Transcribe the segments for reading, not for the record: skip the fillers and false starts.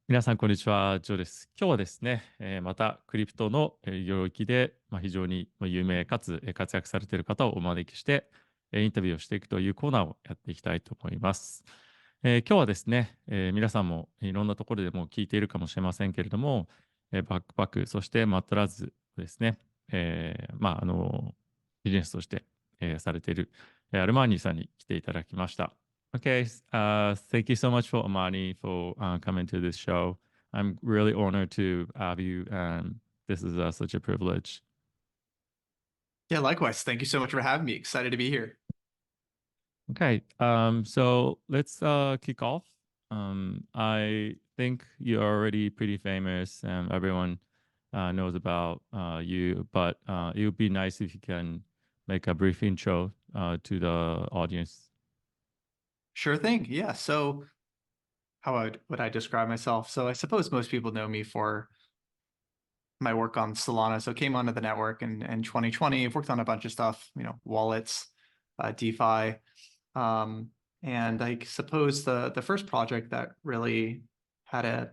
皆さん、こんにちは。ジョーです。今日はですね、またクリプトの領域で、非常に有名かつ活躍されている方をお招きして、インタビューをしていくというコーナーをやっていきたいと思います。今日はですね、皆さんもいろんなところでも聞いているかもしれませんけれども、バックパック、そしてマットラズですね、ビジネスとして、されている、アルマーニさんに来ていただきました。Okay, thank you so much for Amani for coming to this show. I'm really honored to have you, and this is such a privilege. Yeah, likewise. Thank you so much for having me. Excited to be here. Okay, so let's kick off. I think you're already pretty famous, and everyone knows about you, but it would be nice if you can make a brief intro to the audience. Sure thing. Yeah. So, how would I describe myself? So, I suppose most people know me for my work on Solana. So, came onto the network in 2020. I've worked on a bunch of stuff, wallets, DeFi. And I suppose the first project that really had a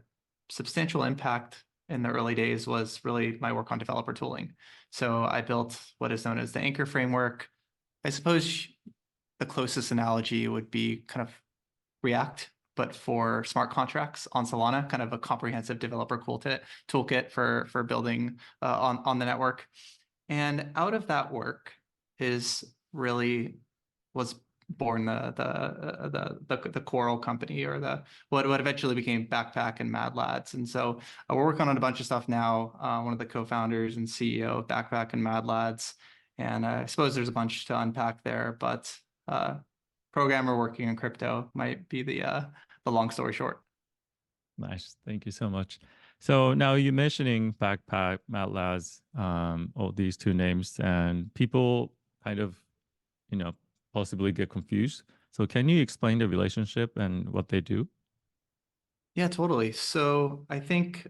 substantial impact in the early days was really my work on developer tooling. So, I built what is known as the Anchor framework. I suppose the closest analogy would be kind of React, but for smart contracts on Solana, kind of a comprehensive developer toolkit for building on the network. And out of that work is really was born the Coral company, or the what eventually became Backpack and Mad Lads. And so we're working on a bunch of stuff now. One of the co-founders and CEO of Backpack and Mad Lads. And I suppose there's a bunch to unpack there, but programmer working in crypto might be the long story short. Nice. Thank you so much. So now you're mentioning Backpack, MATLAS, all these two names, and people kind of, you know, possibly get confused. So can you explain the relationship and what they do? Yeah, totally. So I think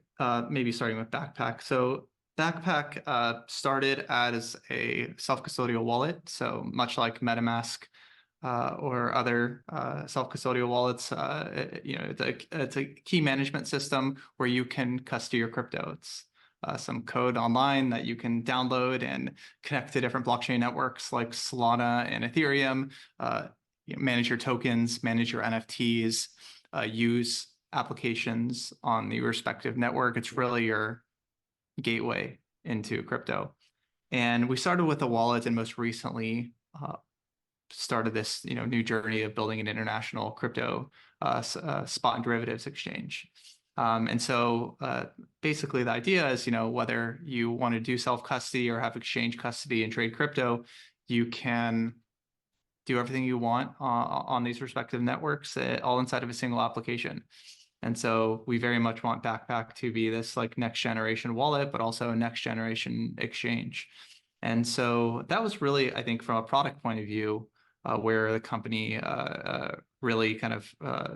maybe starting with Backpack. So Backpack started as a self-custodial wallet. So much like MetaMask or other self-custodial wallets, it's a key management system where you can custody your crypto. It's some code online that you can download and connect to different blockchain networks like Solana and Ethereum, manage your tokens, manage your NFTs, use applications on the respective network. It's really your gateway into crypto. And we started with a wallet, and most recently started this new journey of building an international crypto spot and derivatives exchange. And so basically the idea is, whether you want to do self-custody or have exchange custody and trade crypto, you can do everything you want on these respective networks, all inside of a single application. And so we very much want Backpack to be this like next generation wallet, but also a next generation exchange. And so that was really, I think, from a product point of view, where the company really kind of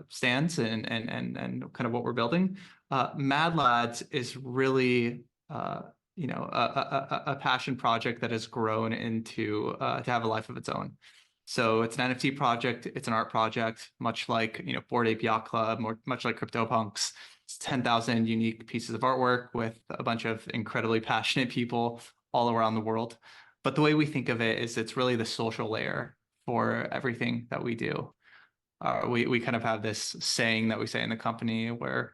stands and kind of what we're building. Mad Lads is really a passion project that has grown into to have a life of its own. So it's an NFT project, it's an art project, much like Bored Ape Yacht Club, much like CryptoPunks. It's 10,000 unique pieces of artwork with a bunch of incredibly passionate people all around the world. But the way we think of it is it's really the social layer for everything that we do. We kind of have this saying that we say in the company where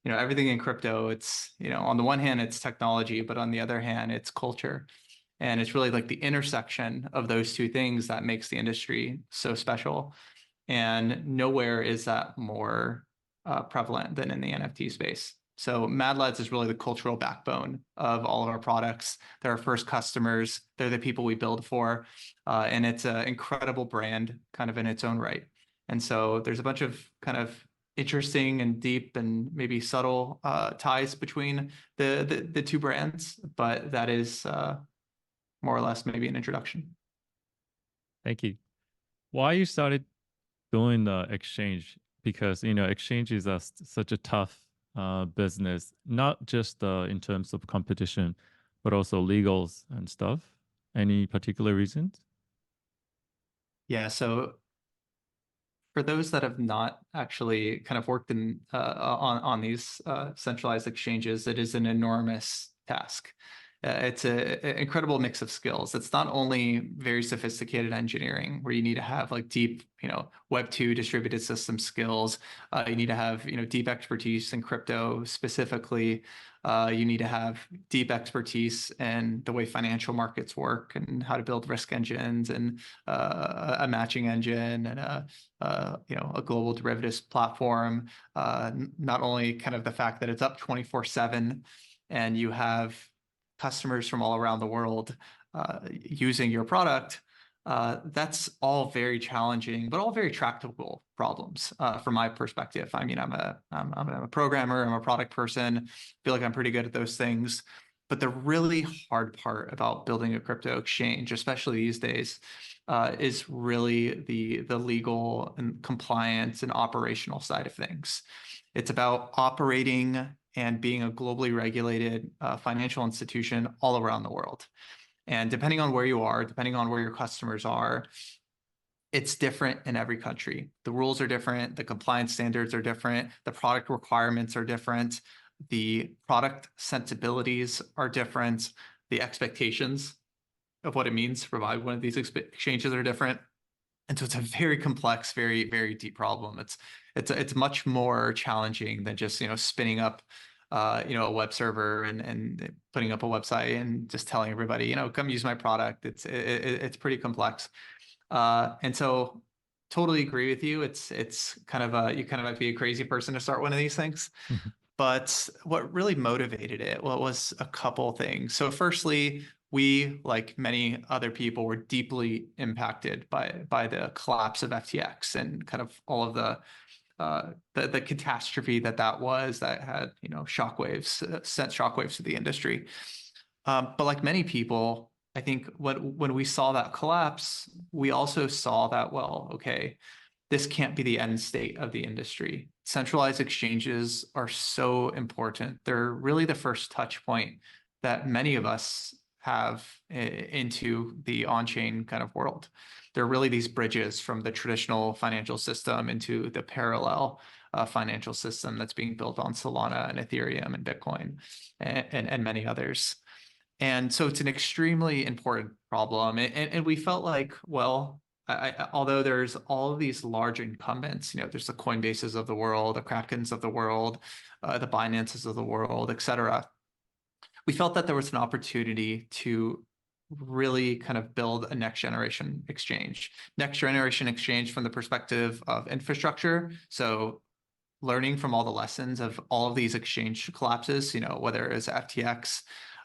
everything in crypto, it's on the one hand it's technology, but on the other hand it's culture. And it's really like the intersection of those two things that makes the industry so special. And nowhere is that more prevalent than in the NFT space. So Mad Lads is really the cultural backbone of all of our products. They're our first customers. They're the people we build for. And it's an incredible brand kind of in its own right. And so there's a bunch of kind of interesting and deep and maybe subtle ties between the two brands, but that is more or less maybe an introduction. Thank you. Why you started doing the exchange? Because exchange is such a tough business, not just in terms of competition, but also legals and stuff. Any particular reasons? Yeah, so For those that have not actually kind of worked in on these centralized exchanges, it is an enormous task. It's an incredible mix of skills. It's not only very sophisticated engineering where you need to have like deep, Web 2 distributed system skills. You need to have, deep expertise in crypto specifically. You need to have deep expertise in the way financial markets work and how to build risk engines and a matching engine and a global derivatives platform. Not only kind of the fact that it's up 24/7 and you have customers from all around the world using your product, that's all very challenging, but all very tractable problems from my perspective. I mean, I'm a programmer, I'm a product person, feel like I'm pretty good at those things. But the really hard part about building a crypto exchange, especially these days, is really the legal and compliance and operational side of things. It's about operating and being a globally regulated financial institution all around the world. And depending on where you are, depending on where your customers are, it's different in every country. The rules are different, the compliance standards are different, the product requirements are different, the product sensibilities are different, the expectations of what it means to provide one of these exchanges are different. And so it's a very complex, very, very deep problem. It's much more challenging than just, spinning up a web server and putting up a website and just telling everybody, come use my product. It's pretty complex. And so totally agree with you. It's kind of you kind of have to be a crazy person to start one of these things. But what really motivated it, was a couple things. So firstly, we, like many other people, were deeply impacted by the collapse of FTX and kind of all of the catastrophe that was that had shockwaves, sent shockwaves to the industry. But like many people, I think when we saw that collapse, we also saw that, well, okay, this can't be the end state of the industry. Centralized exchanges are so important. They're really the first touch point that many of us have into the on-chain kind of world. They're really these bridges from the traditional financial system into the parallel financial system that's being built on Solana and Ethereum and Bitcoin and many others. And so it's an extremely important problem. And we felt like, well, although there's all of these large incumbents, there's the Coinbases of the world, the Krakens of the world, the Binances of the world, et cetera. We felt that there was an opportunity to really kind of build a next generation exchange from the perspective of infrastructure. So learning from all the lessons of all of these exchange collapses, whether it's FTX,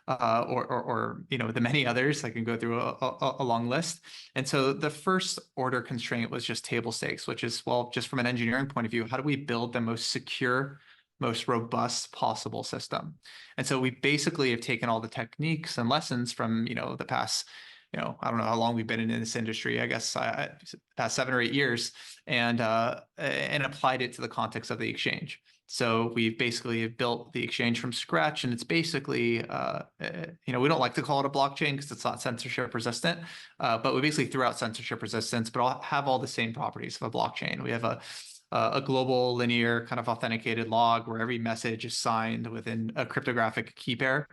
or the many others. I can go through a long list. And so the first order constraint was just table stakes, which is, well, just from an engineering point of view, how do we build the most secure, most robust possible system? And so we basically have taken all the techniques and lessons from, the past, I don't know how long we've been in this industry, I guess past 7 or 8 years, and applied it to the context of the exchange. So we basically built the exchange from scratch, and it's basically, we don't like to call it a blockchain because it's not censorship resistant, but we basically threw out censorship resistance, but I'll have all the same properties of a blockchain. We have a global linear kind of authenticated log where every message is signed within a cryptographic key pair.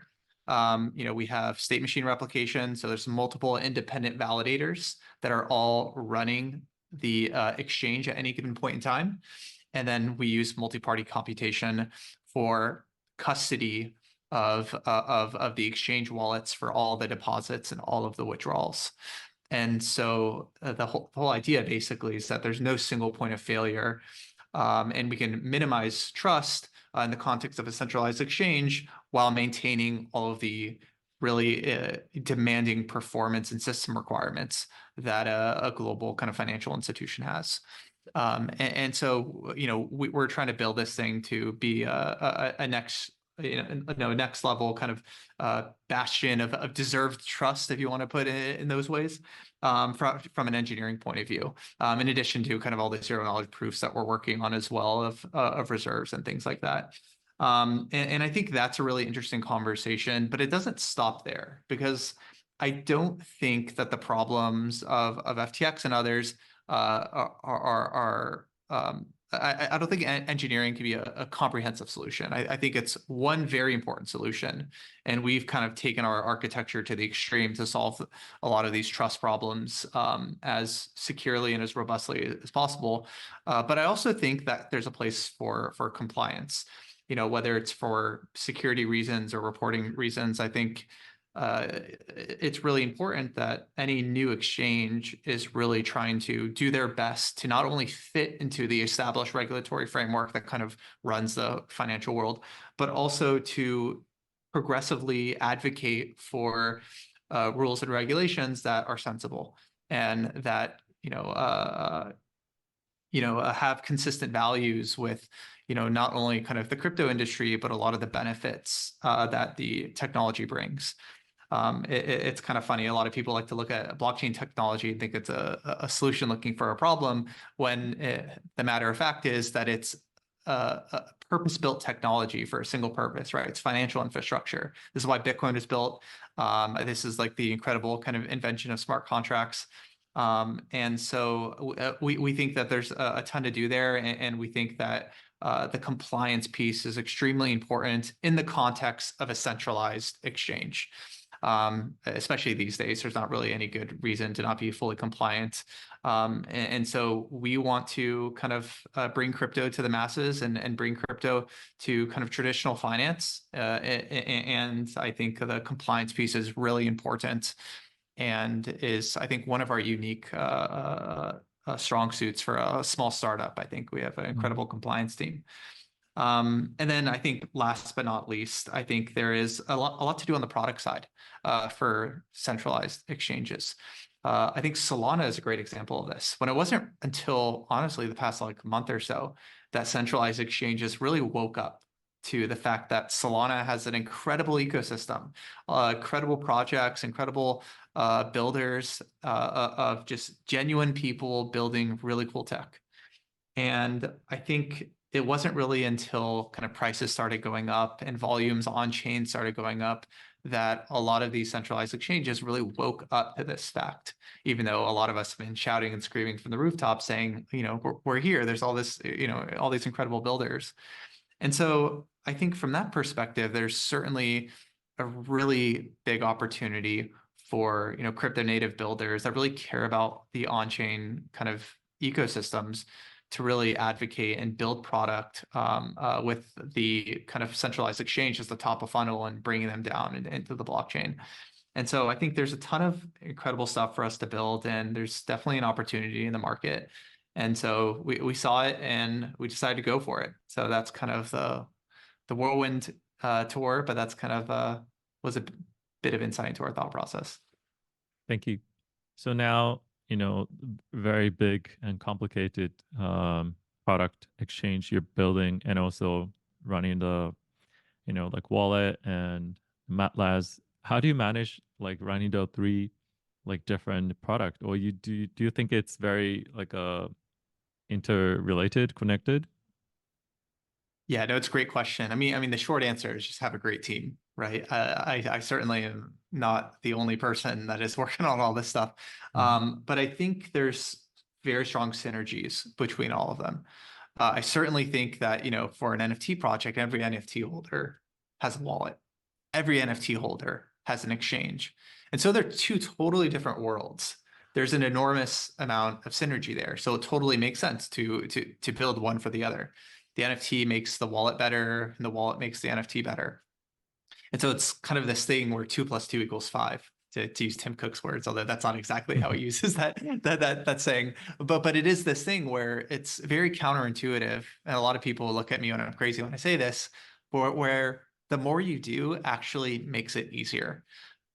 We have state machine replication. So there's multiple independent validators that are all running the exchange at any given point in time. And then we use multi-party computation for custody of the exchange wallets for all the deposits and all of the withdrawals. And so the whole idea basically is that there's no single point of failure, and we can minimize trust in the context of a centralized exchange while maintaining all of the really demanding performance and system requirements that a global kind of financial institution has. And so, we're trying to build this thing to be a next, next level kind of bastion of deserved trust, if you want to put it in those ways, from an engineering point of view, in addition to kind of all the zero knowledge proofs that we're working on as well of reserves and things like that. And I think that's a really interesting conversation, but it doesn't stop there, because I don't think that the problems of FTX and others I don't think engineering can be a comprehensive solution. I think it's one very important solution, and we've kind of taken our architecture to the extreme to solve a lot of these trust problems as securely and as robustly as possible. But I also think that there's a place for compliance. Whether it's for security reasons or reporting reasons, I think it's really important that any new exchange is really trying to do their best to not only fit into the established regulatory framework that kind of runs the financial world, but also to progressively advocate for rules and regulations that are sensible and that have consistent values with not only kind of the crypto industry, but a lot of the benefits that the technology brings. It's kind of funny. A lot of people like to look at blockchain technology and think it's a solution looking for a problem, when the matter of fact is that it's a purpose-built technology for a single purpose, right? It's financial infrastructure. This is why Bitcoin is built. This is like the incredible kind of invention of smart contracts. And so we think that there's a ton to do there, and we think that the compliance piece is extremely important in the context of a centralized exchange. Especially these days, there's not really any good reason to not be fully compliant. And so we want to kind of bring crypto to the masses and bring crypto to kind of traditional finance. And I think the compliance piece is really important and is, I think, one of our unique strong suits for a small startup. I think we have an incredible compliance team. And then I think last but not least, I think there is a lot to do on the product side for centralized exchanges. I think Solana is a great example of this. When it wasn't until, honestly, the past month or so that centralized exchanges really woke up to the fact that Solana has an incredible ecosystem, incredible projects, incredible builders of just genuine people building really cool tech. And I think it wasn't really until kind of prices started going up and volumes on chain started going up that a lot of these centralized exchanges really woke up to this fact, even though a lot of us have been shouting and screaming from the rooftop saying, we're here, there's all this, all these incredible builders. And so I think from that perspective, there's certainly a really big opportunity for, crypto native builders that really care about the on-chain kind of ecosystems to really advocate and build product with the kind of centralized exchange as the top of funnel and bringing them down into the blockchain. And so I think there's a ton of incredible stuff for us to build, and there's definitely an opportunity in the market. And so we saw it and we decided to go for it. So that's kind of the whirlwind tour, but that's kind of was a bit of insight into our thought process. Thank you. So now, very big and complicated product exchange you're building, and also running the, like wallet and Mad Lads. How do you manage running the three different product, or do you think it's very interrelated, connected? Yeah, no, it's a great question. I mean, the short answer is just have a great team, right? I certainly am not the only person that is working on all this stuff. But I think there's very strong synergies between all of them. I certainly think that, for an NFT project, every NFT holder has a wallet. Every NFT holder has an exchange. And so they're two totally different worlds. There's an enormous amount of synergy there. So it totally makes sense to build one for the other. The NFT makes the wallet better, and the wallet makes the NFT better. And so it's kind of this thing where 2 + 2 = 5, to use Tim Cook's words, although that's not exactly how he uses that saying. But it is this thing where it's very counterintuitive. And a lot of people look at me when I'm crazy when I say this, where the more you do actually makes it easier,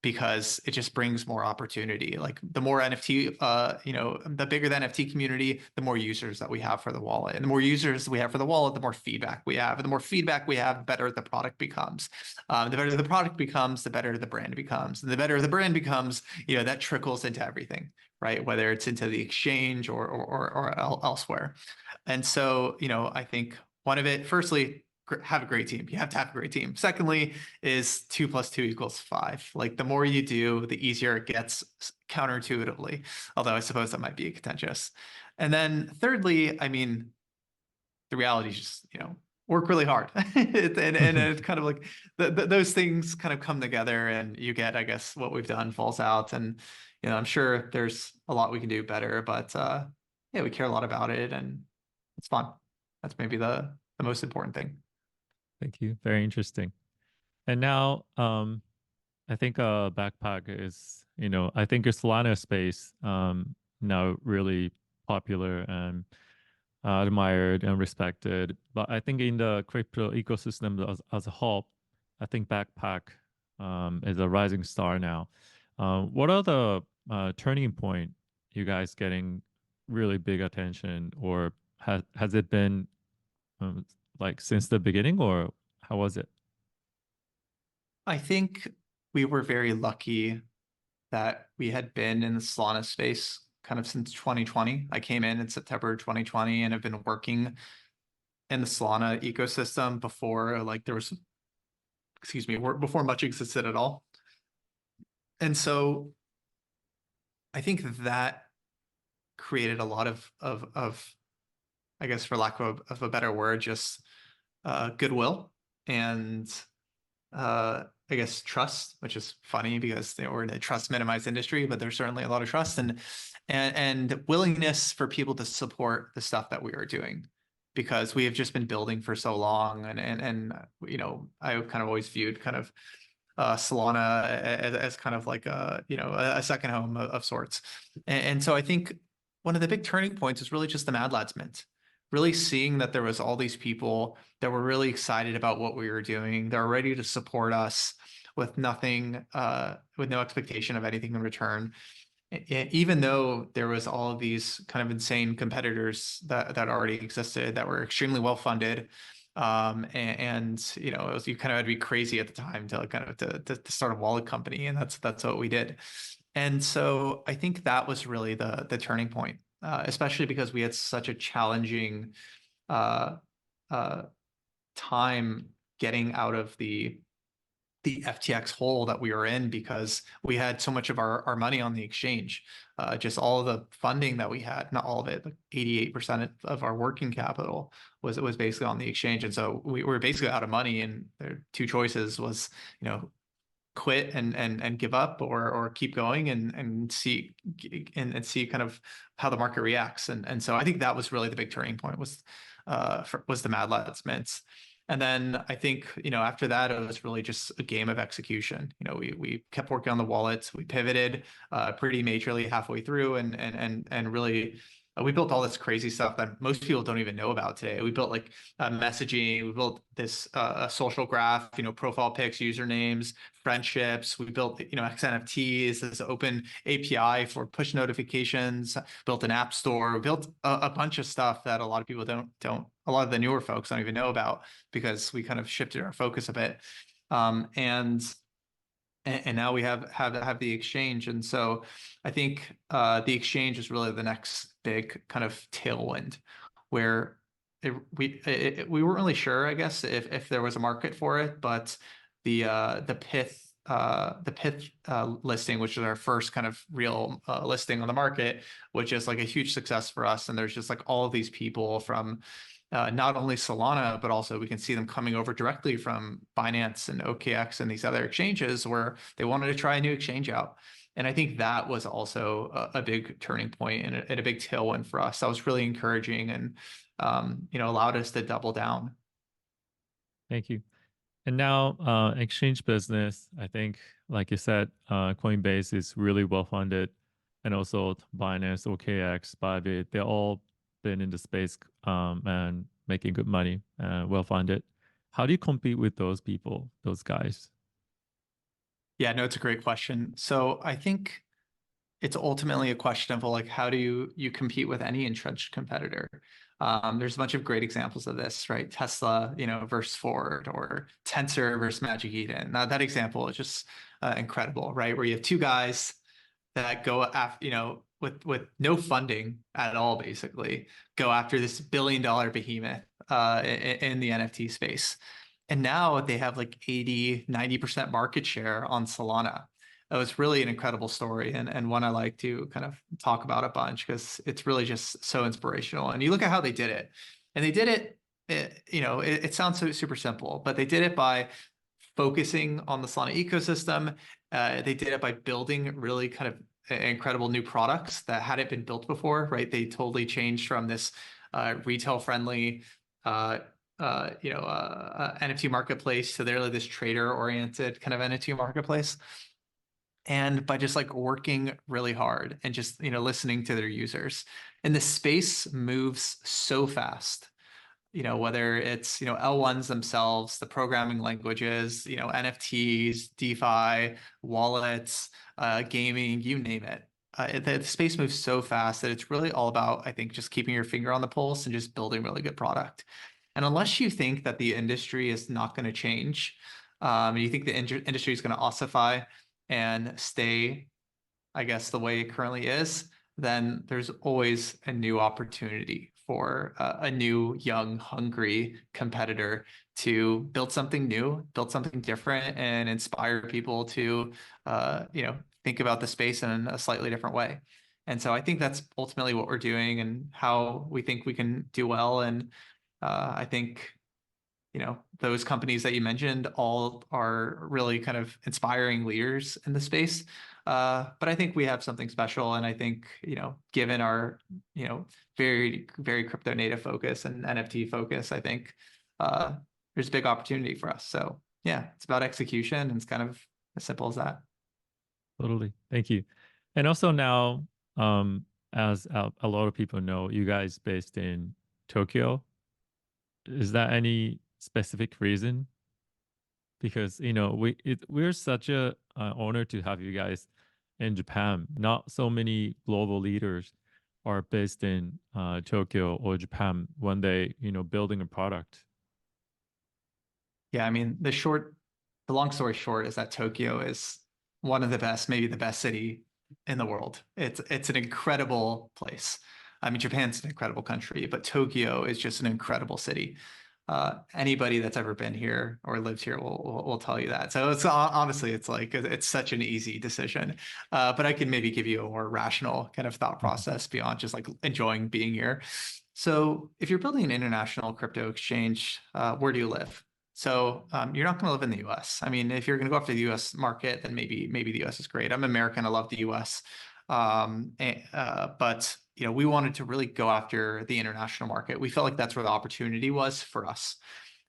because it just brings more opportunity. Like the more NFT, the bigger the NFT community, the more users that we have for the wallet. And the more users we have for the wallet, the more feedback we have. And the more feedback we have, the better the product becomes. The better the product becomes, the better the brand becomes. And the better the brand becomes, that trickles into everything, right? Whether it's into the exchange or elsewhere. And so, I think one of it, firstly, have a great team. You have to have a great team. Secondly, is 2 + 2 = 5. Like the more you do, the easier it gets counterintuitively. Although I suppose that might be contentious. And then thirdly, I mean, the reality is just, work really hard. and it's kind of like those things kind of come together and you get, I guess, what we've done falls out. And, I'm sure there's a lot we can do better, but yeah, we care a lot about it and it's fun. That's maybe the most important thing. Thank you. Very interesting. And now, I think Backpack is, I think your Solana space now really popular and admired and respected. But I think in the crypto ecosystem as a whole, I think Backpack is a rising star now. What are the turning point you guys getting really big attention, or has it been like since the beginning, or how was it? I think we were very lucky that we had been in the Solana space kind of since 2020. I came in September 2020 and have been working in the Solana ecosystem before there was, before much existed at all. And so I think that created a lot of I guess, for lack of a better word, just goodwill and I guess trust, which is funny because we're in a trust minimized industry, but there's certainly a lot of trust and willingness for people to support the stuff that we are doing, because we have just been building for so long. And I kind of always viewed kind of Solana as kind of like a second home of sorts. And so I think one of the big turning points is really just the Mad Lads Mint. Really seeing that there was all these people that were really excited about what we were doing. They're ready to support us with nothing, with no expectation of anything in return. Even though there was all of these kind of insane competitors that already existed that were extremely well funded. And you kind of had to be crazy at the time to kind of to start a wallet company. And that's what we did. And so I think that was really the turning point. Especially because we had such a challenging time getting out of the FTX hole that we were in, because we had so much of our money on the exchange. Just all of the funding that we had, not all of it, like 88% of our working capital was basically on the exchange. And so we were basically out of money, and there are two choices: was, quit and give up, or keep going and see kind of how the market reacts. And so I think that was really the big turning point, was the Mad Lads Mints. And then I think, after that, it was really just a game of execution. We kept working on the wallets. We pivoted pretty majorly halfway through, and really we built all this crazy stuff that most people don't even know about today. We built messaging. We built this social graph, profile pics, usernames, friendships. We built, XNFTs, this open API for push notifications, built an app store, built a bunch of stuff that a lot of people a lot of the newer folks don't even know about, because we kind of shifted our focus a bit. And now we have the exchange. And so I think the exchange is really the next big kind of tailwind, where we weren't really sure, I guess, if there was a market for it, but the Pith listing, which is our first kind of real listing on the market, which is like a huge success for us. And there's just like all of these people from not only Solana, but also we can see them coming over directly from Binance and OKX and these other exchanges, where they wanted to try a new exchange out. And I think that was also a big turning point and a big tailwind for us. That was really encouraging and allowed us to double down. Thank you. And now, exchange business, I think, like you said, Coinbase is really well funded, and also Binance, OKX, Bybit, they're all been in the space and making good money, well funded. How do you compete with those people, those guys? Yeah, no, it's a great question. So I think it's ultimately a question of, well, like, how do you compete with any entrenched competitor? There's a bunch of great examples of this, right? Tesla, versus Ford, or Tensor versus Magic Eden. Now, that example is just incredible, right? Where you have two guys that go after, with no funding at all, basically go after this $1 billion behemoth, in the NFT space. And now they have like 80, 90% market share on Solana. It was really an incredible story, and one I like to kind of talk about a bunch because it's really just so inspirational. And you look at how they did it, and they did it, it sounds so super simple, but they did it by focusing on the Solana ecosystem. They did it by building really kind of incredible new products that hadn't been built before, right? They totally changed from this retail-friendly NFT marketplace to they're like this trader-oriented kind of NFT marketplace. And by just like working really hard and just listening to their users. And the space moves so fast. Whether it's L1s themselves, the programming languages, NFTs, DeFi, wallets, gaming, you name it. The space moves so fast that it's really all about, I think, just keeping your finger on the pulse and just building really good product. And unless you think that the industry is not going to change, you think the industry is going to ossify and stay, I guess, the way it currently is, then there's always a new opportunity for a new, young, hungry competitor to build something new, build something different, and inspire people to, think about the space in a slightly different way. And so I think that's ultimately what we're doing and how we think we can do well. And I think those companies that you mentioned all are really kind of inspiring leaders in the space. But I think we have something special. And I think, given our, very, very crypto native focus and NFT focus, I think there's a big opportunity for us. So yeah, it's about execution, and it's kind of as simple as that. Totally. Thank you. And also now, as a lot of people know, you guys based in Tokyo. Is that any specific reason? Because we're such a honor to have you guys in Japan. Not so many global leaders are based in Tokyo or Japan when they building a product. Yeah, I mean, the long story short is that Tokyo is one of the best, maybe the best city in the world. It's an incredible place. I mean, Japan's an incredible country, but Tokyo is just an incredible city. Anybody that's ever been here or lived here will tell you that. So it's honestly, it's like it's such an easy decision. But I can maybe give you a more rational kind of thought process beyond just like enjoying being here. So if you're building an international crypto exchange, where do you live? So you're not going to live in the US. I mean, if you're going to go after the US market, then maybe the US is great. I'm American. I love the US. But we wanted to really go after the international market. We felt like that's where the opportunity was for us.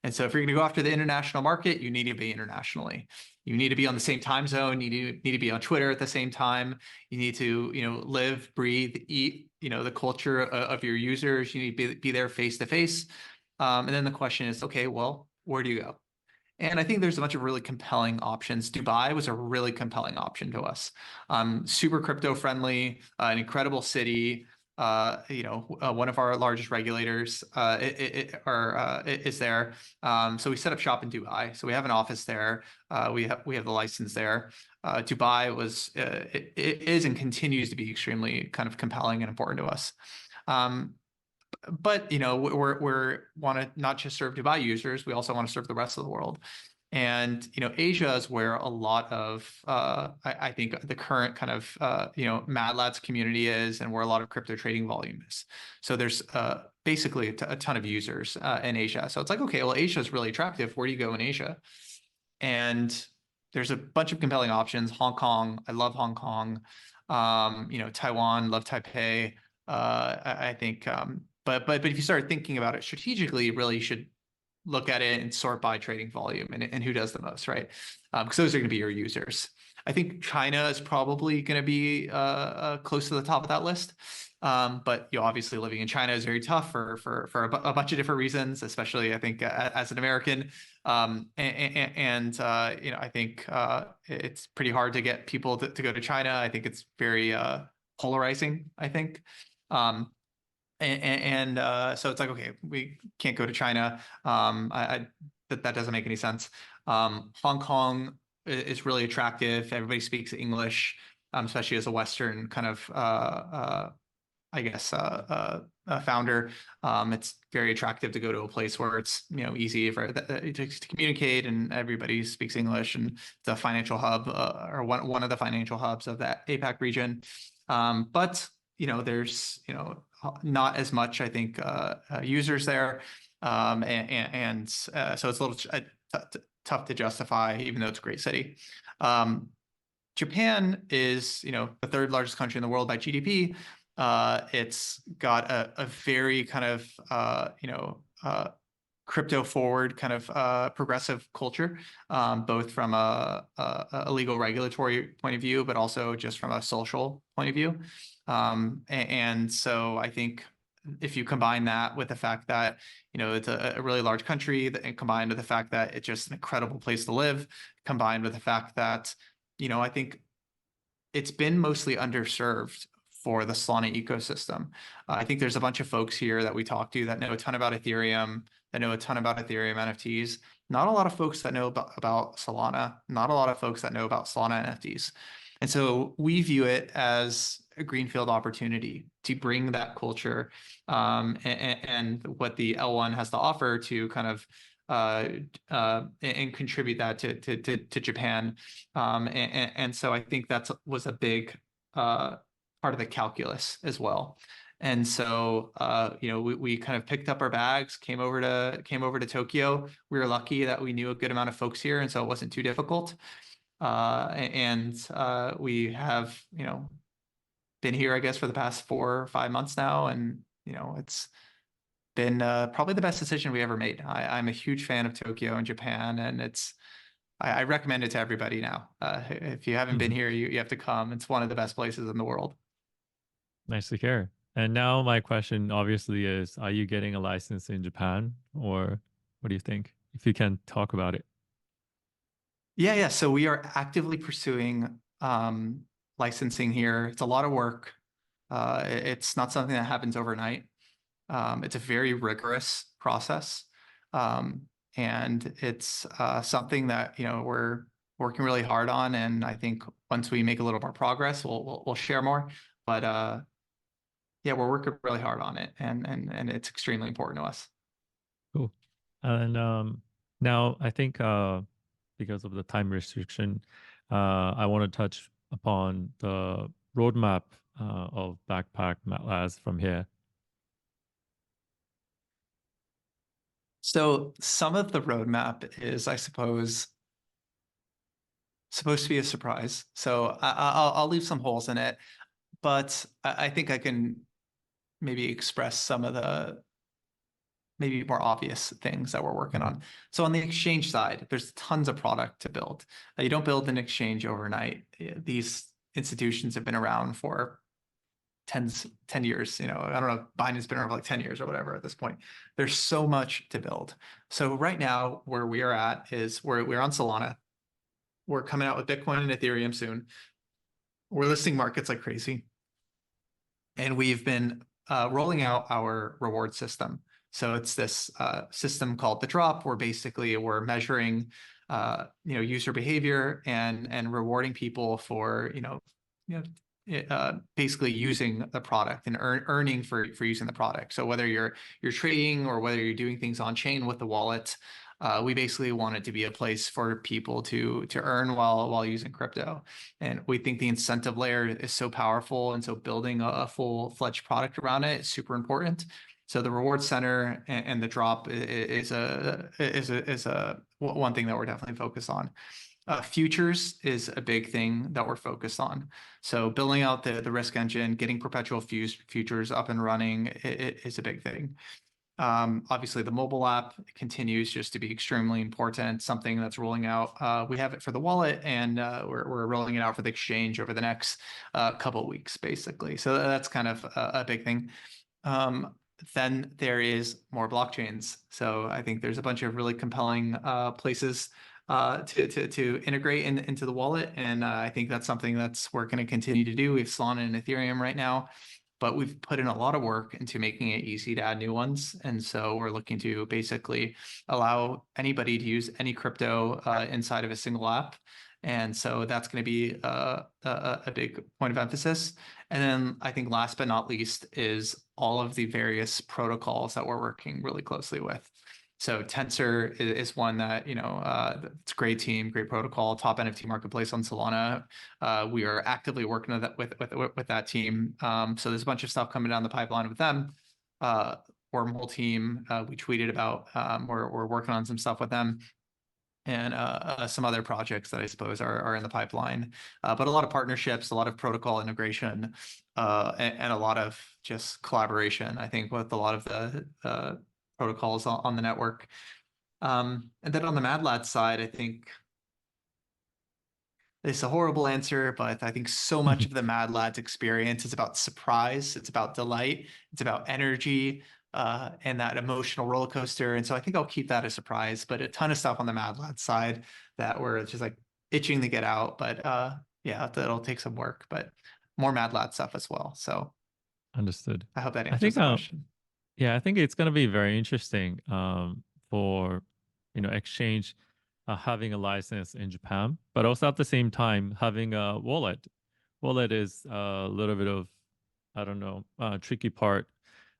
And so if you're going to go after the international market, you need to be internationally. You need to be on the same time zone. You need to be on Twitter at the same time. You need to live, breathe, eat, the culture of your users. You need to be there face to face. And then the question is, okay, well, where do you go? And I think there's a bunch of really compelling options. Dubai was a really compelling option to us. Super crypto friendly, an incredible city. One of our largest regulators is there. So we set up shop in Dubai. So we have an office there. We have the license there. Dubai it is and continues to be extremely kind of compelling and important to us. But we're want to not just serve Dubai users, we also want to serve the rest of the world. And Asia is where a lot of I think the current kind of Mad Lads community is, and where a lot of crypto trading volume is. So there's basically a ton of users in Asia. So it's like, okay, well, Asia is really attractive. Where do you go in Asia? And there's a bunch of compelling options. Hong Kong, I love Hong Kong. Taiwan, love Taipei. I think. But if you start thinking about it strategically, really you should look at it and sort by trading volume and who does the most, right? Because those are going to be your users. I think China is probably going to be close to the top of that list. But obviously living in China is very tough for a bunch of different reasons, especially I think as an American. I think it's pretty hard to get people to go to China. I think it's very polarizing, I think. So it's like, okay, we can't go to China. That doesn't make any sense. Hong Kong is really attractive. Everybody speaks English, especially as a Western kind of, founder, it's very attractive to go to a place where it's easy to communicate and everybody speaks English, and it's a financial hub or one of the financial hubs of that APAC region. But there's not as much, I think, users there, and so it's a little tough to justify, even though it's a great city. Japan is, the third largest country in the world by GDP. It's got a very kind of, crypto forward kind of progressive culture, both from a legal regulatory point of view, but also just from a social point of view. And so I think if you combine that with the fact that, it's a really large country, and combined with the fact that it's just an incredible place to live, combined with the fact that, I think it's been mostly underserved for the Solana ecosystem. I think there's a bunch of folks here that we talk to that know a ton about Ethereum, that know a ton about Ethereum NFTs. Not a lot of folks that know about Solana, not a lot of folks that know about Solana NFTs. And so we view it as a greenfield opportunity to bring that culture and what the L1 has to offer to kind of and contribute that to Japan. And so I think that was a big part of the calculus as well. And so, we kind of picked up our bags, came over to Tokyo. We were lucky that we knew a good amount of folks here, and so it wasn't too difficult. And we have, been here, I guess, for the past 4 or 5 months now, and it's been probably the best decision we ever made. I'm a huge fan of Tokyo and Japan, and I recommend it to everybody now. If you haven't been here, you have to come. It's one of the best places in the world. Nice to hear. And now my question obviously is, are you getting a license in Japan, or what do you think? If you can talk about it. Yeah. So we are actively pursuing licensing here. It's a lot of work. It's not something that happens overnight. It's a very rigorous process. And it's something that, we're working really hard on. And I think once we make a little more progress, we'll share more. But yeah, we're working really hard on it, and it's extremely important to us. Cool. And now I think because of the time restriction, I want to touch upon the roadmap of Backpack Mad Lads from here. So some of the roadmap is, I suppose, supposed to be a surprise. So I'll leave some holes in it, but I think I can maybe express some of the maybe more obvious things that we're working on. So on the exchange side, there's tons of product to build. You don't build an exchange overnight. These institutions have been around for 10 years. I don't know, Binance been around for like 10 years or whatever at this point. There's so much to build. So right now, where we are at is we're on Solana. We're coming out with Bitcoin and Ethereum soon. We're listing markets like crazy. And we've been rolling out our reward system. So it's this system called the drop, where basically we're measuring user behavior and rewarding people for basically using the product and earning for using the product. So whether you're trading or whether you're doing things on chain with the wallet, we basically want it to be a place for people to earn while using crypto. And we think the incentive layer is so powerful, and so building a full-fledged product around it is super important. So the reward center and the drop is one thing that we're definitely focused on. Futures is a big thing that we're focused on. So building out the risk engine, getting perpetual futures up and running is a big thing. Obviously, the mobile app continues just to be extremely important, something that's rolling out. We have it for the wallet, and we're rolling it out for the exchange over the next couple of weeks, basically. So that's kind of a big thing. Then there is more blockchains. So I think there's a bunch of really compelling places to integrate into the wallet. And I think that's something we're going to continue to do. We have Solana and Ethereum right now, but we've put in a lot of work into making it easy to add new ones. And so we're looking to basically allow anybody to use any crypto inside of a single app. And so that's going to be a big point of emphasis. And then I think last but not least is all of the various protocols that we're working really closely with. So Tensor is one that, it's a great team, great protocol, top NFT marketplace on Solana. We are actively working with that team. So there's a bunch of stuff coming down the pipeline with them. Wormhole team, we tweeted about, we're working on some stuff with them. And some other projects that I suppose are in the pipeline. But a lot of partnerships, a lot of protocol integration, and a lot of just collaboration, I think, with a lot of the protocols on the network. And then on the Mad Lads side, I think it's a horrible answer, but I think so much of the Mad Lads experience is about surprise, it's about delight, it's about energy, and that emotional roller coaster. And so I think I'll keep that a surprise, but a ton of stuff on the Mad Lads side that we're just like itching to get out. But yeah, that'll take some work, but more Mad Lads stuff as well. So Understood. I hope that I answers think, the question. yeah, I think it's going to be very interesting for, exchange having a license in Japan, but also at the same time having a wallet. Wallet is a little bit of, I don't know, tricky part,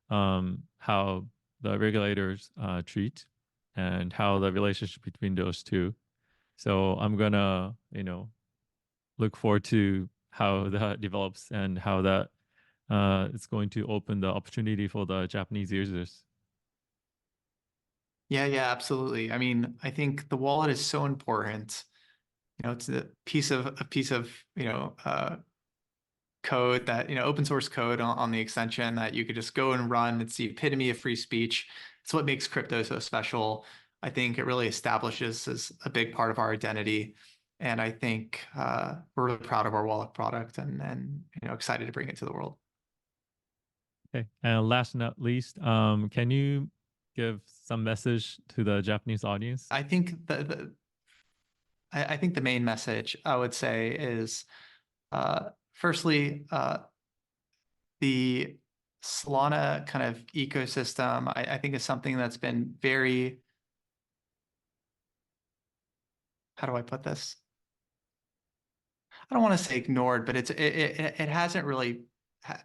how the regulators treat and how the relationship between those two. So I'm gonna, look forward to how that develops and how that it's going to open the opportunity for the Japanese users. Yeah, absolutely. I mean, I think the wallet is so important. It's a piece of code that, open source code on the extension that you could just go and run. It's the epitome of free speech. It's what makes crypto so special. I think it really establishes as a big part of our identity. And I think we're really proud of our wallet product and excited to bring it to the world. Okay. And last but not least, can you give some message to the Japanese audience? I think I think the main message I would say is, firstly, the Solana kind of ecosystem, I think is something that's been very, how do I put this? I don't want to say ignored, but it hasn't really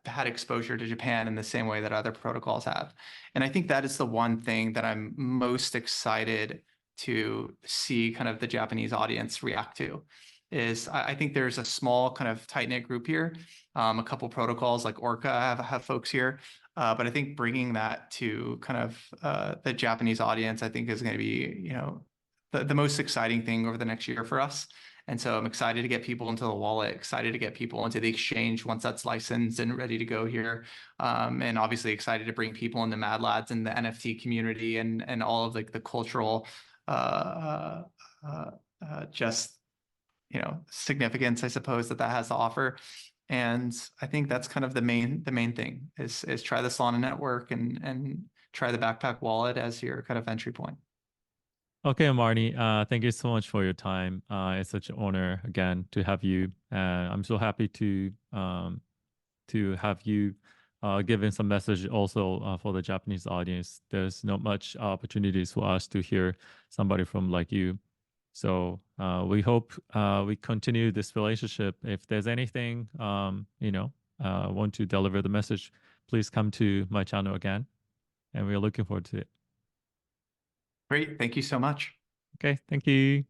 had exposure to Japan in the same way that other protocols have. And I think that is the one thing that I'm most excited to see kind of the Japanese audience react to. Is I think there's a small kind of tight-knit group here. A couple protocols like Orca have folks here. But I think bringing that to kind of the Japanese audience, I think is going to be, the most exciting thing over the next year for us. And so I'm excited to get people into the wallet, excited to get people into the exchange once that's licensed and ready to go here. And obviously excited to bring people into Mad Lads and the NFT community and all of like the cultural just, significance, I suppose, that has to offer. And I think that's kind of the main thing is try the Solana network and try the Backpack wallet as your kind of entry point. Okay, Marnie, thank you so much for your time. It's such an honor again to have you. I'm so happy to have you given some message also for the Japanese audience. There's not much opportunities for us to hear somebody from like you. So we hope we continue this relationship. If there's anything, want to deliver the message, please come to my channel again. And we're looking forward to it. Great. Thank you so much. Okay, thank you.